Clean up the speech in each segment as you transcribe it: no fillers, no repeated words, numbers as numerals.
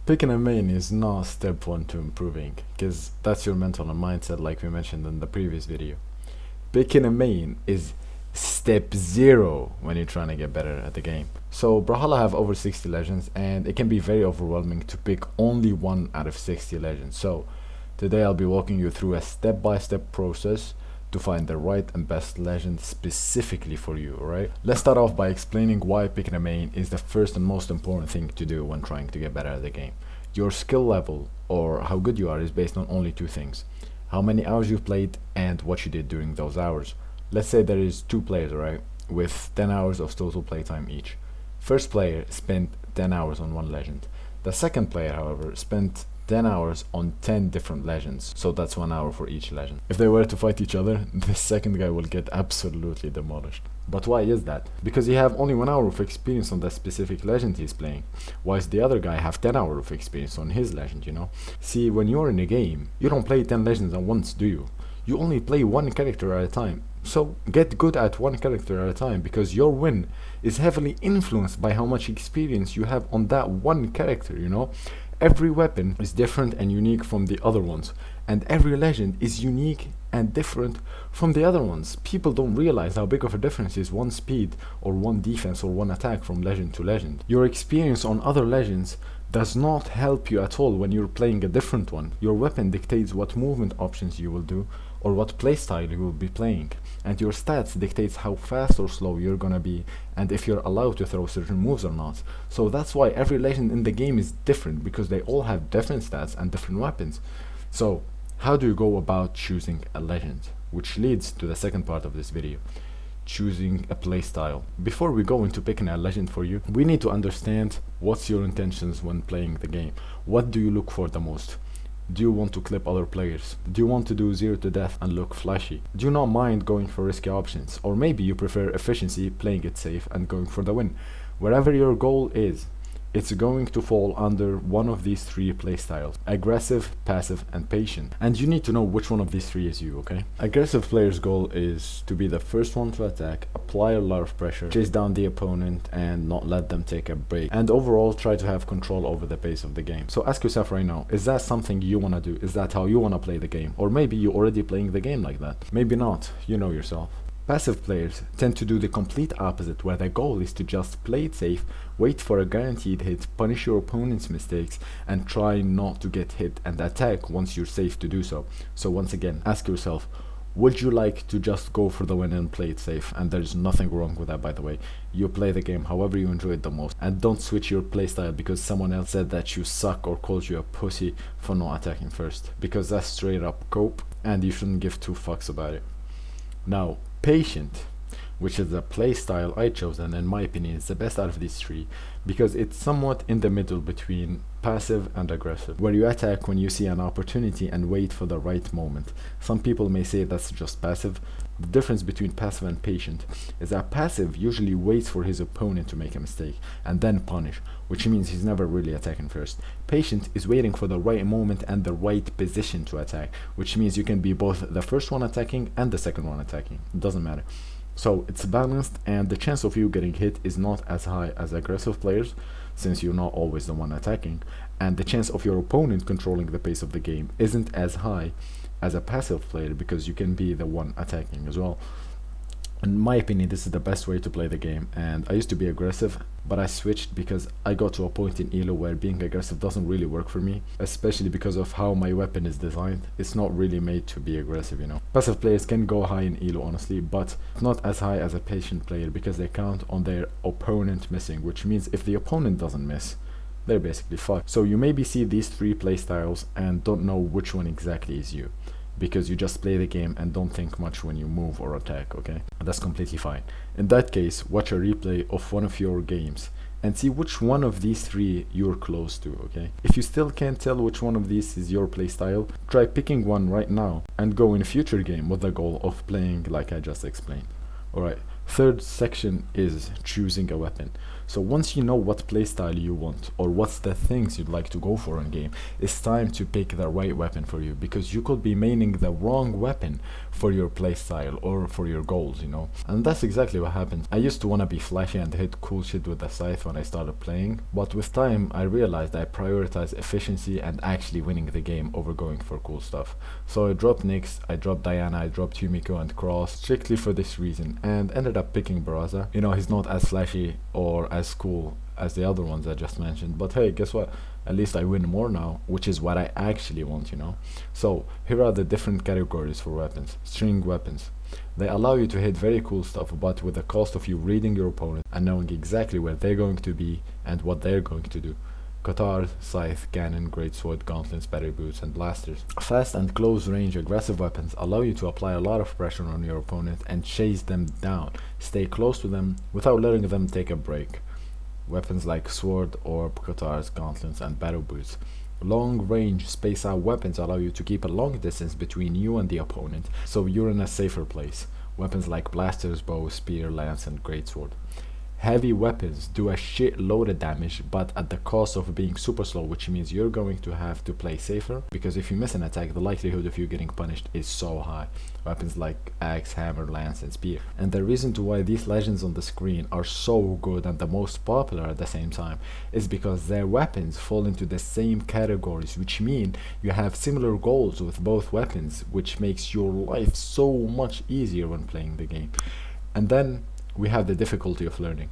Picking a main is not step one to improving, because that's your mental and mindset like we mentioned in the previous video. Picking a main is step zero when you're trying to get better at the game. So Brawlhalla have over 60 legends, and it can be very overwhelming to pick only one out of 60 legends. So today I'll be walking you through a step-by-step process to find the right and best legend specifically for you, alright? Let's start off by explaining why picking a main is the first and most important thing to do when trying to get better at the game. Your skill level, or how good you are, is based on only two things: how many hours you've played and what you did during those hours. Let's say there is two players, right, with 10 hours of total playtime each. First player spent 10 hours on one legend. The second player, however, spent 10 hours on 10 different legends, so that's 1 hour for each legend. If they were to fight each other, the second guy will get absolutely demolished. But why is that? Because you have only 1 hour of experience on that specific legend he's playing, whilst the other guy have 10 hours of experience on his legend, you know? See, when you're in a game, you don't play 10 legends at once, do you? You only play one character at a time. So get good at one character at a time, because your win is heavily influenced by how much experience you have on that one character, you know? Every weapon is different and unique from the other ones, and every legend is unique and different from the other ones. People don't realize how big of a difference is one speed or one defense or one attack from legend to legend. Your experience on other legends does not help you at all when you're playing a different one. Your weapon dictates what movement options you will do or what playstyle you will be playing, and your stats dictates how fast or slow you're gonna be and if you're allowed to throw certain moves or not. So that's why every legend in the game is different, because they all have different stats and different weapons. So how do you go about choosing a legend? Which leads to the second part of this video: choosing a playstyle. Before we go into picking a legend for you, we need to understand what's your intentions when playing the game. What do you look for the most? Do you want to clip other players? Do you want to do 0 to death and look flashy? Do you not mind going for risky options? Or maybe you prefer efficiency, playing it safe and going for the win. Wherever your goal is, it's going to fall under one of these three playstyles: aggressive, passive and patient. And you need to know which one of these three is you, okay? Aggressive player's goal is to be the first one to attack, apply a lot of pressure, chase down the opponent and not let them take a break, and overall try to have control over the pace of the game. So ask yourself right now, is that something you want to do? Is that how you want to play the game? Or maybe you're already playing the game like that. Maybe not, you know yourself. Passive players tend to do the complete opposite, where their goal is to just play it safe, wait for a guaranteed hit, punish your opponent's mistakes, and try not to get hit and attack once you're safe to do so. So once again, ask yourself, would you like to just go for the win and play it safe? And there's nothing wrong with that, by the way. You play the game however you enjoy it the most, and don't switch your playstyle because someone else said that you suck or called you a pussy for not attacking first, because that's straight up cope and you shouldn't give two fucks about it. Now, patient, which is the playstyle I chose, and in my opinion is the best out of these three, because it's somewhat in the middle between passive and aggressive, where you attack when you see an opportunity and wait for the right moment. Some people may say that's just passive. The difference between passive and patient is that passive usually waits for his opponent to make a mistake and then punish, which means he's never really attacking first. Patient is waiting for the right moment and the right position to attack, which means you can be both the first one attacking and the second one attacking. It doesn't matter. So it's balanced, and the chance of you getting hit is not as high as aggressive players, since you're not always the one attacking, and the chance of your opponent controlling the pace of the game isn't as high as a passive player, because you can be the one attacking as well. In my opinion, this is the best way to play the game, and I used to be aggressive, but I switched because I got to a point in Elo where being aggressive doesn't really work for me, especially because of how my weapon is designed. It's not really made to be aggressive, you know. Passive players can go high in Elo, honestly, but not as high as a patient player, because they count on their opponent missing, which means if the opponent doesn't miss, they're basically fucked. So you maybe see these three playstyles and don't know which one exactly is you, because you just play the game and don't think much when you move or attack, okay? That's completely fine. In that case, watch a replay of one of your games and see which one of these three you're close to, okay? If you still can't tell which one of these is your playstyle, try picking one right now and go in a future game with the goal of playing like I just explained. Alright, Third section is choosing a weapon. So once you know what playstyle you want or what's the things you'd like to go for in game, it's time to pick the right weapon for you, because you could be maining the wrong weapon for your playstyle or for your goals, you know. And that's exactly what happened. I used to want to be flashy and hit cool shit with the scythe when I started playing, but with time I realized I prioritize efficiency and actually winning the game over going for cool stuff. So I dropped Nyx, I dropped Diana, I dropped Yumiko and Cross strictly for this reason, and ended up picking Barraza. You know, he's not as flashy or as cool as the other ones I just mentioned, but hey, guess what? At least I win more now, which is what I actually want, you know. So here are the different categories for weapons. String weapons. They allow you to hit very cool stuff, but with the cost of you reading your opponent and knowing exactly where they're going to be and what they're going to do. Katars, scythe, cannon, greatsword, gauntlets, battery boots, and blasters. Fast and close range aggressive weapons allow you to apply a lot of pressure on your opponent and chase them down. Stay close to them without letting them take a break. Weapons like sword, orb, katars, gauntlets, and battle boots. Long range space out weapons allow you to keep a long distance between you and the opponent, so you're in a safer place. Weapons like blasters, bow, spear, lance, and greatsword. Heavy weapons do a shit load of damage, but at the cost of being super slow, which means you're going to have to play safer, because if you miss an attack, the likelihood of you getting punished is so high. Weapons like axe, hammer, lance, and spear. And the reason to why these legends on the screen are so good and the most popular at the same time is because their weapons fall into the same categories, which mean you have similar goals with both weapons, which makes your life so much easier when playing the game. And then we have the difficulty of learning.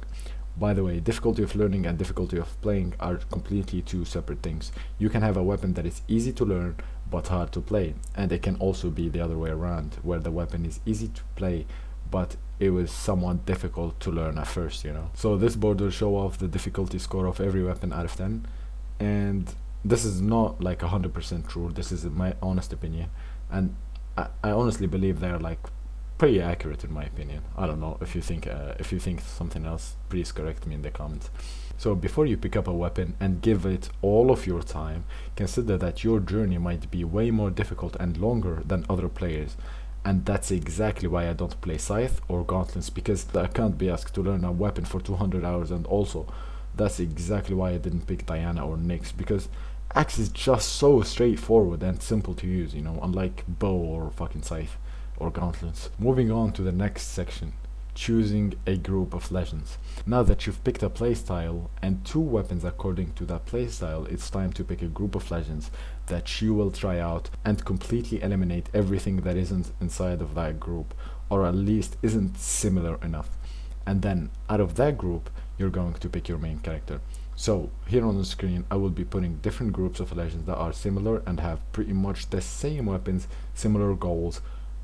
By the way, difficulty of learning and difficulty of playing are completely two separate things. You can have a weapon that is easy to learn but hard to play, and it can also be the other way around, where the weapon is easy to play but it was somewhat difficult to learn at first, you know. So this board will show off the difficulty score of every weapon out of 10, and this is not like 100% true, this is my honest opinion, and I honestly believe they're like pretty accurate in my opinion. I don't know if you think something else, please correct me in the comments. So before you pick up a weapon and give it all of your time, consider that your journey might be way more difficult and longer than other players. And that's exactly why I don't play scythe or gauntlets, because I can't be asked to learn a weapon for 200 hours, and also that's exactly why I didn't pick Diana or Nyx, because axe is just so straightforward and simple to use, you know, unlike bow or fucking scythe or gauntlets. Moving on to the next section, choosing a group of legends. Now that you've picked a playstyle and 2 weapons according to that playstyle, it's time to pick a group of legends that you will try out and completely eliminate everything that isn't inside of that group, or at least isn't similar enough. And then out of that group, you're going to pick your main character. So here on the screen I will be putting different groups of legends that are similar and have pretty much the same weapons, similar goals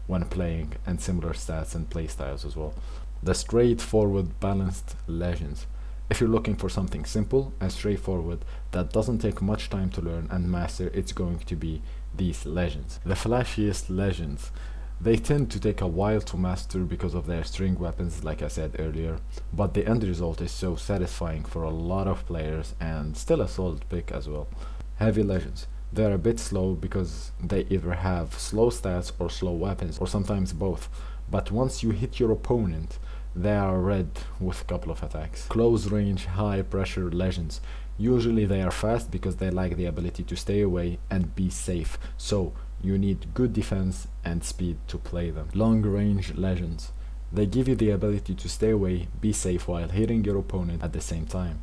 when playing, and similar stats and playstyles as well. The straightforward balanced legends. If you're looking for something simple and straightforward that doesn't take much time to learn and master, it's going to be these legends. The flashiest legends. They tend to take a while to master because of their string weapons, like I said earlier, but the end result is so satisfying for a lot of players and still a solid pick as well. Heavy legends. They're a bit slow because they either have slow stats or slow weapons, or sometimes both, but once you hit your opponent, they are red with a couple of attacks. Close range, high pressure legends. Usually they are fast because they lack the ability to stay away and be safe, so you need good defense and speed to play them. Long range legends. They give you the ability to stay away, be safe while hitting your opponent at the same time.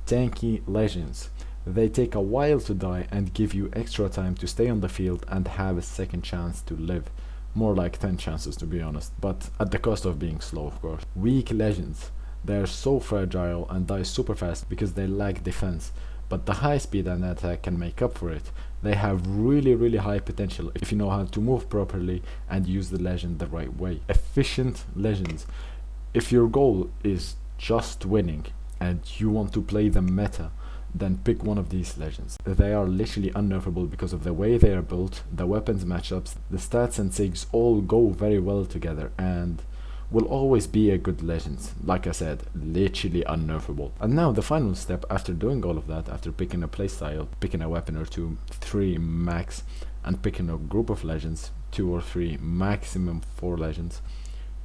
Tanky legends. They take a while to die and give you extra time to stay on the field and have a second chance to live. More like 10 chances to be honest, but at the cost of being slow of course. Weak legends. They are so fragile and die super fast because they lack defense, but the high speed and attack can make up for it. They have really high potential if you know how to move properly and use the legend the right way. Efficient legends. If your goal is just winning and you want to play the meta, then pick one of these legends. They are literally unnerfable because of the way they are built, the weapons matchups, the stats and sigs all go very well together and will always be a good legend. Like I said, literally unnerfable. And now the final step after doing all of that, after picking a playstyle, picking a weapon or 2, 3 max, and picking a group of legends, 2 or 3, maximum 4 legends,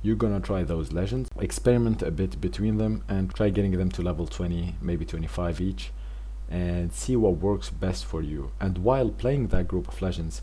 you're gonna try those legends, experiment a bit between them, and try getting them to level 20, maybe 25 each, and see what works best for you. And while playing that group of legends,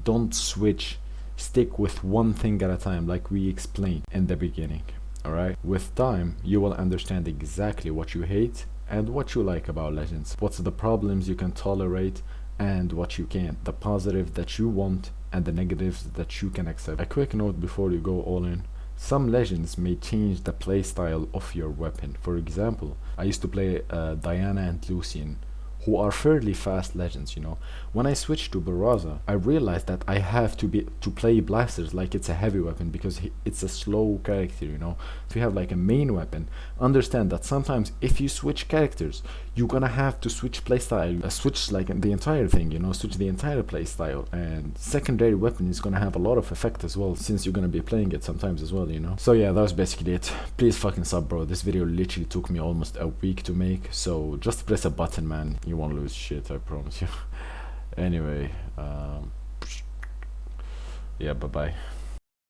don't switch, stick with one thing at a time, like we explained in the beginning. Alright, with time you will understand exactly what you hate and what you like about legends, what's the problems you can tolerate and what you can't, the positive that you want and the negatives that you can accept. A quick note before you go all in: some legends may change the playstyle of your weapon. For example, I used to play Diana and Lucian, who are fairly fast legends, you know. When I switched to Barraza, I realized that I have to play blasters like it's a heavy weapon, because it's a slow character, you know. If you have like a main weapon, understand that sometimes if you switch characters, you're gonna have to switch playstyle, switch like the entire thing, you know, switch the entire playstyle, and secondary weapon is gonna have a lot of effect as well, since you're gonna be playing it sometimes as well, you know. So yeah, that was basically it. Please fucking sub, bro. This video literally took me almost a week to make, so just press a button, man. You won't lose shit, I promise you. Anyway, yeah, bye bye.